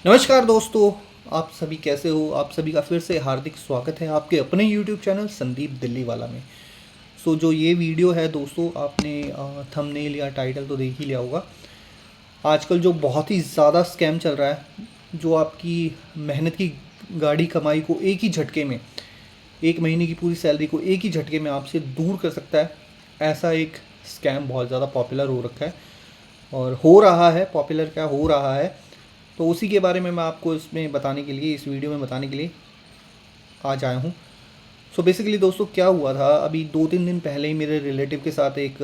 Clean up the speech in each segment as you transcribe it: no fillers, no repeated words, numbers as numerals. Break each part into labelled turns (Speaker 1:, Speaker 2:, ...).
Speaker 1: नमस्कार दोस्तों, आप सभी कैसे हो। आप सभी का फिर से हार्दिक स्वागत है आपके अपने यूट्यूब चैनल संदीप दिल्ली वाला में। जो ये वीडियो है दोस्तों, आपने थंबनेल या टाइटल तो देख ही लिया होगा। आजकल जो बहुत ही ज़्यादा स्कैम चल रहा है, जो आपकी मेहनत की गाड़ी कमाई को एक ही झटके में, एक महीने की पूरी सैलरी को एक ही झटके में आपसे दूर कर सकता है, ऐसा एक स्कैम बहुत ज़्यादा पॉपुलर हो रखा है और हो रहा है। पॉपुलर क्या हो रहा है, तो उसी के बारे में मैं आपको इसमें बताने के लिए, इस वीडियो में बताने के लिए आज आया हूँ। बेसिकली दोस्तों, क्या हुआ था, अभी 2-3 दिन पहले ही मेरे रिलेटिव के साथ एक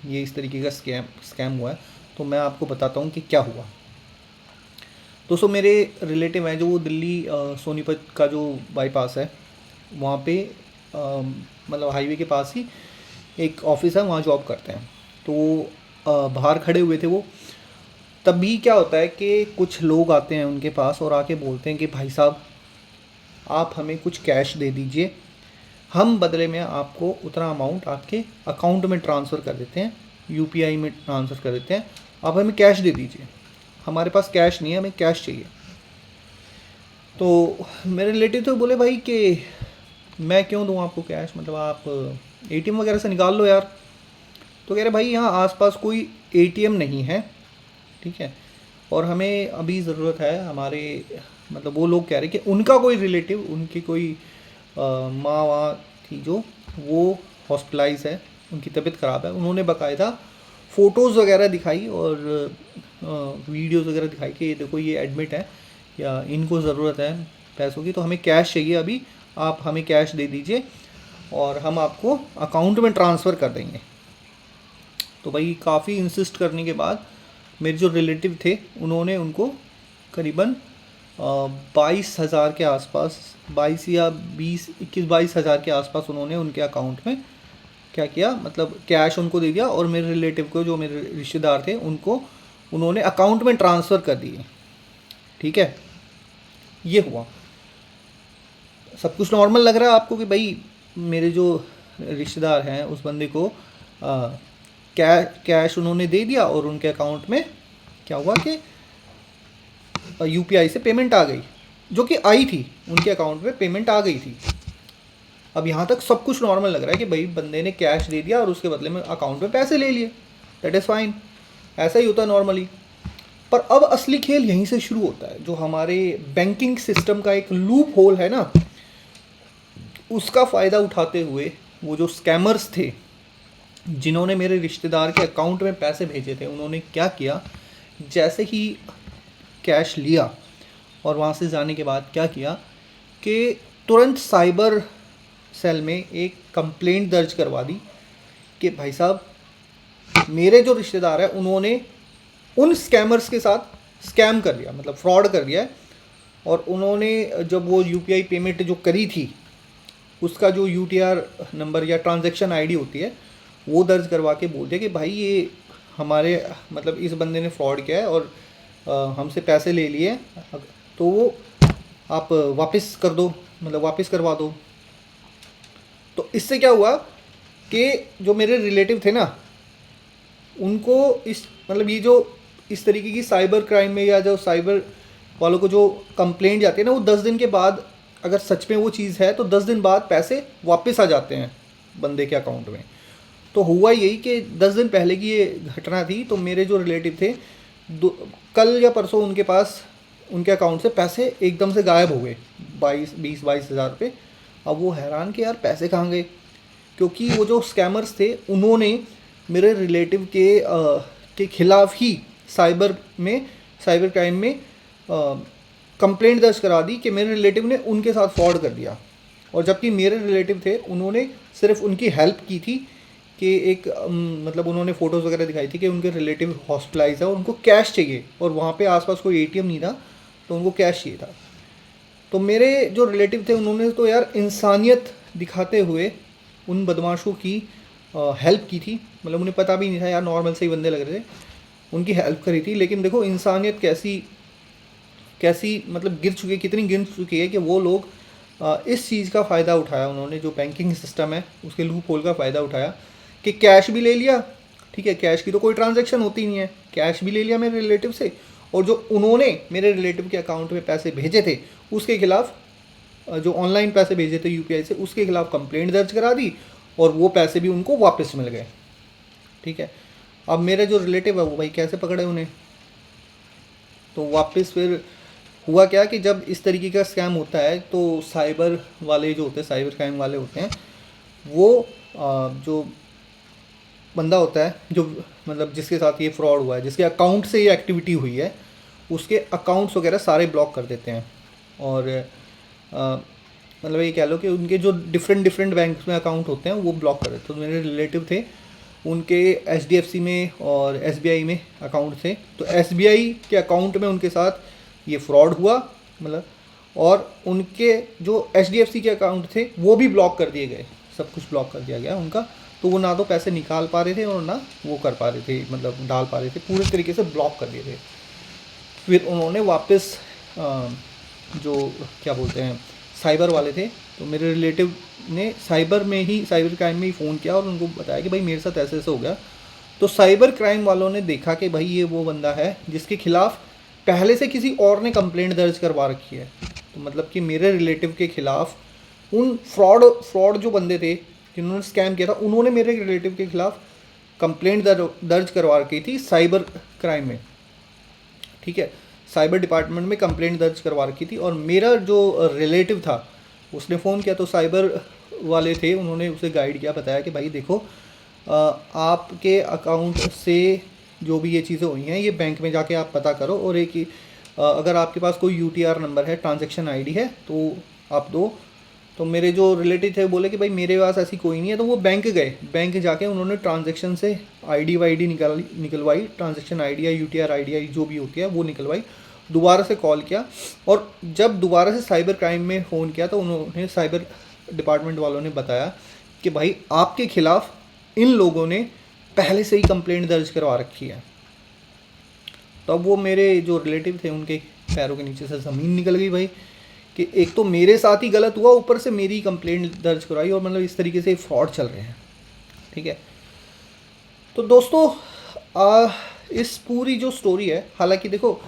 Speaker 1: ये इस तरीके का स्कैम हुआ है। तो मैं आपको बताता हूँ कि क्या हुआ। दोस्तों, मेरे रिलेटिव हैं जो वो दिल्ली सोनीपत का जो बाईपास है वहाँ पे मतलब हाईवे के पास ही एक ऑफिस है, वहाँ जॉब करते हैं। तो बाहर खड़े हुए थे वो। तभी क्या होता है कि कुछ लोग आते हैं उनके पास और आके बोलते हैं कि भाई साहब, आप हमें कुछ कैश दे दीजिए, हम बदले में आपको उतना अमाउंट आपके अकाउंट में ट्रांसफ़र कर देते हैं, यूपीआई में ट्रांसफ़र कर देते हैं, आप हमें कैश दे दीजिए। हमारे पास कैश नहीं है, हमें कैश चाहिए। तो मेरे रिलेटिव तो बोले भाई कि मैं क्यों दूँ आपको कैश, मतलब आप एटीएम वगैरह से निकाल लो यार। तो कह रहे भाई यहाँ आसपास कोई एटीएम नहीं है, ठीक है, और हमें अभी ज़रूरत है हमारे, मतलब वो लोग कह रहे कि उनका कोई रिलेटिव, उनकी कोई माँ वहाँ थी जो, वो हॉस्पिटलाइज है, उनकी तबीयत ख़राब है। उन्होंने बाकायदा फ़ोटोज़ वगैरह दिखाई और वीडियोज़ वगैरह दिखाई कि ये देखो ये एडमिट है या इनको ज़रूरत है पैसों की, तो हमें कैश चाहिए अभी, आप हमें कैश दे दीजिए और हम आपको अकाउंट में ट्रांसफ़र कर देंगे। तो भाई काफ़ी इंसिस्ट करने के बाद मेरे जो रिलेटिव थे उन्होंने उनको करीबन 22,000 के आसपास, 22 या 21-22 हज़ार के आसपास उन्होंने उनके अकाउंट में क्या किया, मतलब कैश उनको दे दिया। और मेरे रिलेटिव को, जो मेरे रिश्तेदार थे, उनको उन्होंने अकाउंट में ट्रांसफ़र कर दिए। ठीक है, ये हुआ। सब कुछ नॉर्मल लग रहा है आपको कि भाई मेरे जो रिश्तेदार हैं उस बंदे को कैश उन्होंने दे दिया और उनके अकाउंट में क्या हुआ कि यूपीआई से पेमेंट आ गई, जो कि आई थी, उनके अकाउंट में पेमेंट आ गई थी। अब यहाँ तक सब कुछ नॉर्मल लग रहा है कि भाई बंदे ने कैश दे दिया और उसके बदले में अकाउंट में पैसे ले लिए, दैट इज़ फाइन, ऐसा ही होता है नॉर्मली। पर अब असली खेल यहीं से शुरू होता है। जो हमारे बैंकिंग सिस्टम का एक लूप होल है ना, उसका फ़ायदा उठाते हुए वो जो स्कैमर्स थे जिन्होंने मेरे रिश्तेदार के अकाउंट में पैसे भेजे थे, उन्होंने क्या किया, जैसे ही कैश लिया और वहाँ से जाने के बाद क्या किया कि तुरंत साइबर सेल में एक कंप्लेंट दर्ज करवा दी कि भाई साहब, मेरे जो रिश्तेदार हैं उन्होंने उन स्कैमर्स के साथ स्कैम कर दिया, मतलब फ्रॉड कर दिया है। और उन्होंने जब वो यूपीआई पेमेंट जो करी थी, उसका जो यूटीआर नंबर या ट्रांजैक्शन आईडी होती है, वो दर्ज करवा के बोल दिया कि भाई ये हमारे, मतलब इस बंदे ने फ्रॉड किया है और हमसे पैसे ले लिए, तो वो आप वापस कर दो, मतलब वापस करवा दो। तो इससे क्या हुआ कि जो मेरे रिलेटिव थे ना, उनको इस, मतलब ये जो इस तरीके की साइबर क्राइम में या जो साइबर वालों को जो कंप्लेंट जाती है ना, वो 10 दिन के बाद, अगर सच में वो चीज़ है तो 10 दिन बाद पैसे वापस आ जाते हैं बंदे के अकाउंट में। तो हुआ यही कि 10 दिन पहले की ये घटना थी। तो मेरे जो रिलेटिव थे, कल या परसों उनके पास, उनके अकाउंट से पैसे एकदम से गायब हो गए, 22 हज़ार रुपये। अब वो हैरान कि यार पैसे कहाँ गए, क्योंकि वो जो स्कैमर्स थे उन्होंने मेरे रिलेटिव के खिलाफ ही साइबर क्राइम में कंप्लेंट दर्ज करा दी कि मेरे रिलेटिव ने उनके साथ फ्रॉड कर दिया। और जबकि मेरे रिलेटिव थे, उन्होंने सिर्फ उनकी हेल्प की थी कि एक मतलब उन्होंने फ़ोटोज़ वगैरह दिखाई थी कि उनके रिलेटिव हॉस्पिटलाइज है और उनको कैश चाहिए, और वहाँ पे आसपास कोई एटीएम नहीं था, तो उनको कैश चाहिए था। तो मेरे जो रिलेटिव थे उन्होंने तो यार इंसानियत दिखाते हुए उन बदमाशों की हेल्प की थी। मतलब उन्हें पता भी नहीं था यार, नॉर्मल से ही बंदे लग रहे थे, उनकी हेल्प करी थी। लेकिन देखो इंसानियत कैसी कैसी मतलब गिर चुकी है, कितनी गिर चुकी है कि वो लोग इस चीज़ का फ़ायदा उठाया उन्होंने, जो बैंकिंग सिस्टम है उसके लूप होल का फ़ायदा उठाया कि कैश भी ले लिया। ठीक है, कैश की तो कोई ट्रांजैक्शन होती नहीं है, कैश भी ले लिया मेरे रिलेटिव से और जो उन्होंने मेरे रिलेटिव के अकाउंट में पैसे भेजे थे उसके खिलाफ, जो ऑनलाइन पैसे भेजे थे यूपीआई से, उसके खिलाफ कंप्लेंट दर्ज करा दी और वो पैसे भी उनको वापस मिल गए। ठीक है, अब मेरे जो रिलेटिव है वो भाई कैसे पकड़े उन्हें? तो वापस फिर हुआ क्या कि जब इस तरीके का स्कैम होता है तो साइबर वाले जो होते हैं, साइबर क्राइम वाले होते हैं, वो जो बंदा होता है जो मतलब जिसके साथ ये फ्रॉड हुआ है, जिसके अकाउंट से ये एक्टिविटी हुई है, उसके अकाउंट्स वगैरह सारे ब्लॉक कर देते हैं। और मतलब ये कह लो कि उनके जो डिफरेंट बैंक में अकाउंट होते हैं वो ब्लॉक कर देते हैं। तो मेरे रिलेटिव थे, उनके एचडीएफसी में और एसबीआई में अकाउंट थे, तो एसबीआई के अकाउंट में उनके साथ ये फ्रॉड हुआ मतलब, और उनके जो एचडीएफसी के अकाउंट थे वो भी ब्लॉक कर दिए गए, सब कुछ ब्लॉक कर दिया गया उनका। तो वो ना तो पैसे निकाल पा रहे थे और ना वो कर पा रहे थे, मतलब डाल पा रहे थे, पूरे तरीके से ब्लॉक कर दिए थे। फिर उन्होंने वापस जो क्या बोलते हैं साइबर वाले थे, तो मेरे रिलेटिव ने साइबर क्राइम में ही फ़ोन किया और उनको बताया कि भाई मेरे साथ ऐसे ऐसे हो गया। तो साइबर क्राइम वालों ने देखा कि भाई ये वो बंदा है जिसके खिलाफ पहले से किसी और ने कंप्लेंट दर्ज करवा रखी है। तो मतलब कि मेरे रिलेटिव के खिलाफ उन फ्रॉड जो बंदे थे जिन्होंने स्कैम किया था, उन्होंने मेरे रिलेटिव के खिलाफ कंप्लेंट दर्ज करवा रखी थी साइबर क्राइम में। ठीक है, साइबर डिपार्टमेंट में कंप्लेंट दर्ज करवा रखी थी। और मेरा जो रिलेटिव था उसने फ़ोन किया, तो साइबर वाले थे, उन्होंने उसे गाइड किया, बताया कि भाई देखो आपके अकाउंट से जो भी ये चीज़ें हुई हैं ये बैंक में जाके आप पता करो, और एक अगर आपके पास कोई यूटीआर नंबर है, ट्रांजैक्शन आईडी है तो आप दो। तो मेरे जो रिलेटिव थे बोले कि भाई मेरे पास ऐसी कोई नहीं है। तो वो बैंक गए, बैंक जाके उन्होंने ट्रांजैक्शन से आईडी वाईडी निकलवाई, ट्रांजैक्शन आईडी या यूटीआर आईडी जो भी होती है वो निकलवाई, दोबारा से कॉल किया। और जब दोबारा से साइबर क्राइम में फ़ोन किया तो उन्होंने, साइबर डिपार्टमेंट वालों ने बताया कि भाई आपके खिलाफ इन लोगों ने पहले से ही कंप्लेंट दर्ज करवा रखी है। तो अब वो मेरे जो रिलेटिव थे उनके पैरों के नीचे से ज़मीन निकल गई भाई, कि एक तो मेरे साथ ही गलत हुआ, ऊपर से मेरी कंप्लेंट दर्ज कराई, और मतलब इस तरीके से फ्रॉड चल रहे हैं। ठीक है, तो दोस्तों इस पूरी जो स्टोरी है, हालांकि देखो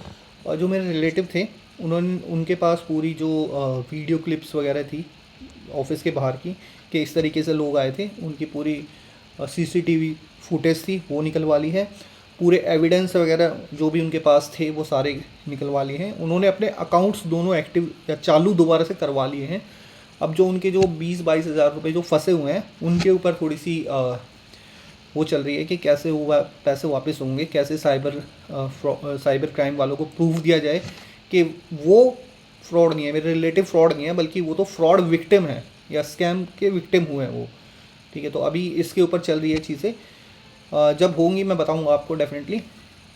Speaker 1: जो मेरे रिलेटिव थे उनके पास पूरी जो वीडियो क्लिप्स वगैरह थी ऑफिस के बाहर की, कि इस तरीके से लोग आए थे, उनकी पूरी सीसीटीवी फुटेज थी वो निकलवा ली है, पूरे एविडेंस वगैरह जो भी उनके पास थे वो सारे निकलवा लिए हैं। उन्होंने अपने अकाउंट्स दोनों एक्टिव या चालू दोबारा से करवा लिए हैं। अब जो उनके जो 20-22 हज़ार रुपये जो फंसे हुए हैं उनके ऊपर थोड़ी सी वो चल रही है कि कैसे वो पैसे वापस होंगे, कैसे साइबर क्राइम वालों को प्रूफ दिया जाए कि वो फ्रॉड नहीं है, मेरे रिलेटिव फ्रॉड नहीं है, बल्कि वो तो फ्रॉड विक्टिम है या स्कैम के विक्टिम हुए हैं वो। ठीक है, तो अभी इसके ऊपर चल रही है चीज़ें, जब होंगी मैं बताऊंगा आपको डेफिनेटली।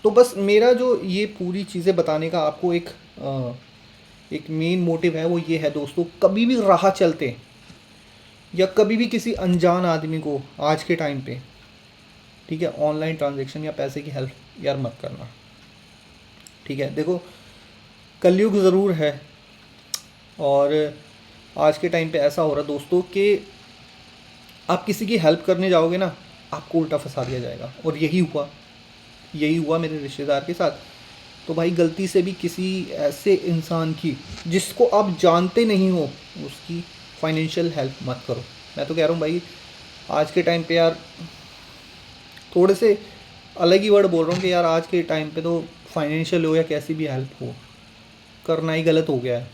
Speaker 1: तो बस मेरा जो ये पूरी चीज़ें बताने का आपको एक मेन मोटिव है वो ये है दोस्तों, कभी भी राह चलते या कभी भी किसी अनजान आदमी को आज के टाइम पे, ठीक है, ऑनलाइन ट्रांजैक्शन या पैसे की हेल्प यार मत करना। ठीक है, देखो कलयुग ज़रूर है, और आज के टाइम पे ऐसा हो रहा है दोस्तों कि आप किसी की हेल्प करने जाओगे ना, आपको उल्टा फंसा दिया जाएगा, और यही हुआ मेरे रिश्तेदार के साथ। तो भाई गलती से भी किसी ऐसे इंसान की जिसको आप जानते नहीं हो उसकी फाइनेंशियल हेल्प मत करो। मैं तो कह रहा हूँ भाई आज के टाइम पे यार, थोड़े से अलग ही वर्ड बोल रहा हूँ कि यार आज के टाइम पे तो फाइनेंशियल हो या कैसी भी हेल्प हो करना ही गलत हो गया है,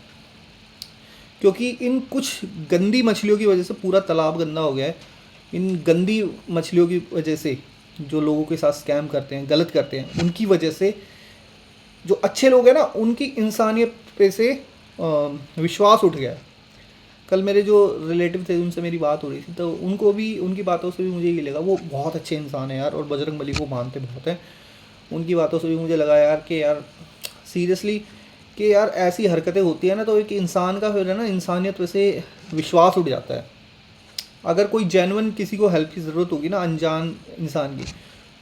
Speaker 1: क्योंकि इन कुछ गंदी मछलियों की वजह से पूरा तालाब गंदा हो गया है। इन गंदी मछलियों की वजह से जो लोगों के साथ स्कैम करते हैं, गलत करते हैं, उनकी वजह से जो अच्छे लोग हैं ना उनकी इंसानियत पे से विश्वास उठ गया। कल मेरे जो रिलेटिव थे उनसे मेरी बात हो रही थी, तो उनको भी उनकी बातों से भी मुझे ये लगा वो बहुत अच्छे इंसान है यार, और बजरंगबली को मानते बहुत हैं। उनकी बातों से भी मुझे लगा यार कि यार सीरियसली कि यार ऐसी हरकतें होती है ना तो एक इंसान का फिर है ना इंसानियत पे से विश्वास उठ जाता है। अगर कोई जेन्युइन किसी को हेल्प की ज़रूरत होगी ना अनजान इंसान की,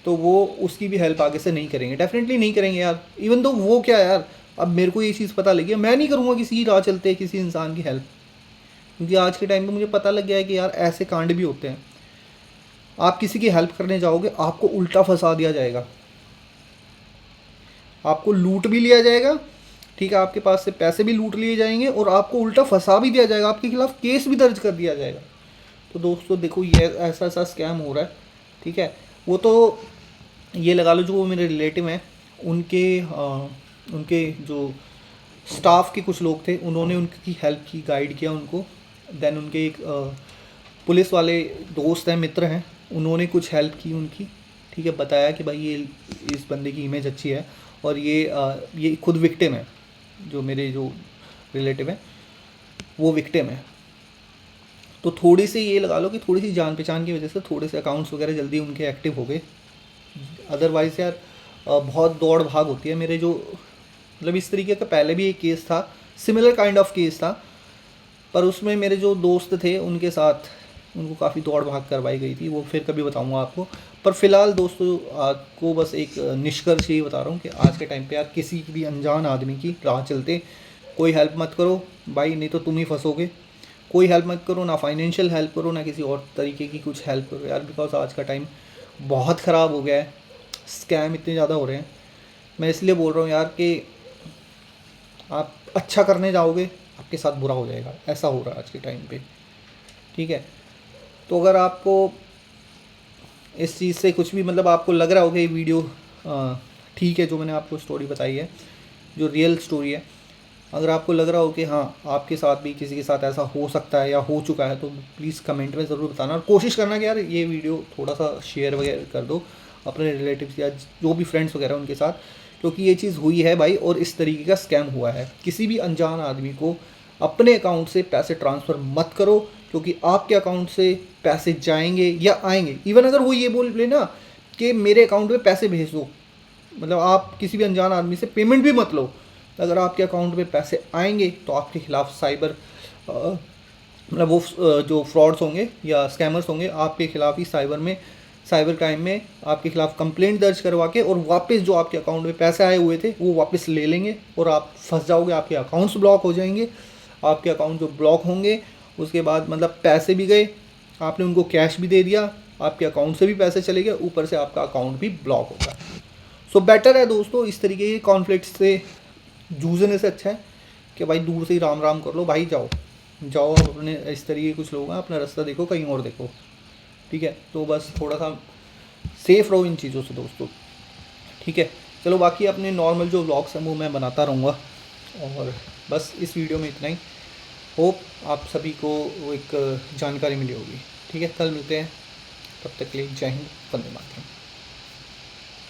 Speaker 1: तो वो उसकी भी हेल्प आगे से नहीं करेंगे, डेफिनेटली नहीं करेंगे यार। इवन तो वो क्या यार, अब मेरे को ये चीज़ पता लगी है, मैं नहीं करूँगा किसी राह चलते किसी इंसान की हेल्प, क्योंकि आज के टाइम पे मुझे पता लग गया है कि यार ऐसे कांड भी होते हैं। आप किसी की हेल्प करने जाओगे आपको उल्टा फंसा दिया जाएगा। आपको लूट भी लिया जाएगा, ठीक है, आपके पास से पैसे भी लूट लिए जाएंगे और आपको उल्टा फंसा भी दिया जाएगा, आपके खिलाफ केस भी दर्ज कर दिया जाएगा। तो दोस्तों देखो ये ऐसा ऐसा स्कैम हो रहा है, ठीक है। वो तो ये लगा लो जो वो मेरे रिलेटिव हैं उनके जो स्टाफ के कुछ लोग थे उन्होंने उनकी हेल्प की, गाइड किया उनको। देन उनके एक पुलिस वाले दोस्त हैं, मित्र हैं, उन्होंने कुछ हेल्प की उनकी, ठीक है, बताया कि भाई ये इस बंदे की इमेज अच्छी है और ये खुद विक्टिम है, जो मेरे जो रिलेटिव हैं वो विक्टिम है। तो थोड़ी सी ये लगा लो कि थोड़ी सी जान पहचान की वजह से थोड़े से अकाउंट्स वगैरह जल्दी उनके एक्टिव हो गए। अदरवाइज़ यार बहुत दौड़ भाग होती है। मेरे जो मतलब इस तरीके का पहले भी एक केस था, सिमिलर काइंड ऑफ केस था, पर उसमें मेरे जो दोस्त थे उनके साथ उनको काफ़ी दौड़ भाग करवाई गई थी, वो फिर कभी बताऊंगा आपको। पर फिलहाल दोस्तों आपको बस एक निष्कर्ष यही बता रहा हूँ कि आज के टाइम पे यार किसी भी अनजान आदमी की राह चलते कोई हेल्प मत करो भाई, नहीं तो तुम ही फंसोगे। कोई हेल्प मत करो, ना फाइनेंशियल हेल्प करो, ना किसी और तरीके की कुछ हेल्प करो यार, बिकॉज आज का टाइम बहुत ख़राब हो गया है, स्कैम इतने ज़्यादा हो रहे हैं। मैं इसलिए बोल रहा हूँ यार कि आप अच्छा करने जाओगे आपके साथ बुरा हो जाएगा, ऐसा हो रहा है आज के टाइम पे, ठीक है। तो अगर आपको इस चीज़ से कुछ भी मतलब आपको लग रहा हो कि ये वीडियो ठीक है, जो मैंने आपको स्टोरी बताई है, जो रियल स्टोरी है, अगर आपको लग रहा हो कि हाँ आपके साथ भी किसी के साथ ऐसा हो सकता है या हो चुका है, तो प्लीज़ कमेंट में ज़रूर बताना। और कोशिश करना कि यार ये वीडियो थोड़ा सा शेयर वगैरह कर दो अपने रिलेटिव्स या जो भी फ्रेंड्स वगैरह उनके साथ, क्योंकि ये चीज़ हुई है भाई और इस तरीके का स्कैम हुआ है। किसी भी अनजान आदमी को अपने अकाउंट से पैसे ट्रांसफ़र मत करो, क्योंकि आपके अकाउंट से पैसे जाएंगे या आएंगे। इवन अगर वो ये बोल ले ना कि मेरे अकाउंट में पैसे भेज दो, मतलब आप किसी भी अनजान आदमी से पेमेंट भी मत लो, अगर आपके अकाउंट में पैसे आएंगे तो आपके खिलाफ साइबर मतलब वो जो फ्रॉड्स होंगे या स्कैमर्स होंगे आपके खिलाफ ही साइबर क्राइम में आपके खिलाफ कंप्लेंट दर्ज करवा के और वापस जो आपके अकाउंट में पैसे आए हुए थे वो वापस ले लेंगे और आप फंस जाओगे, आपके अकाउंट्स ब्लॉक हो जाएंगे। आपके अकाउंट जो ब्लॉक होंगे उसके बाद मतलब पैसे भी गए, आपने उनको कैश भी दे दिया, आपके अकाउंट से भी पैसे चले गए, ऊपर से आपका अकाउंट भी ब्लॉक होगा। सो बेटर है दोस्तों इस तरीके के कॉन्फ्लिक्ट से जूझने से अच्छा है कि भाई दूर से ही राम राम कर लो भाई, जाओ जाओ अपने इस तरीके के कुछ लोग हैं, अपना रास्ता देखो कहीं और देखो, ठीक है। तो बस थोड़ा सा सेफ रहो इन चीज़ों से दोस्तों, ठीक है। चलो बाकी अपने नॉर्मल जो व्लॉग्स हैं वो मैं बनाता रहूँगा, और बस इस वीडियो में इतना ही। होप आप सभी को एक जानकारी मिली होगी, ठीक है। कल मिलते हैं, तब तक के लिए जय हिंद, वंदे मातरम।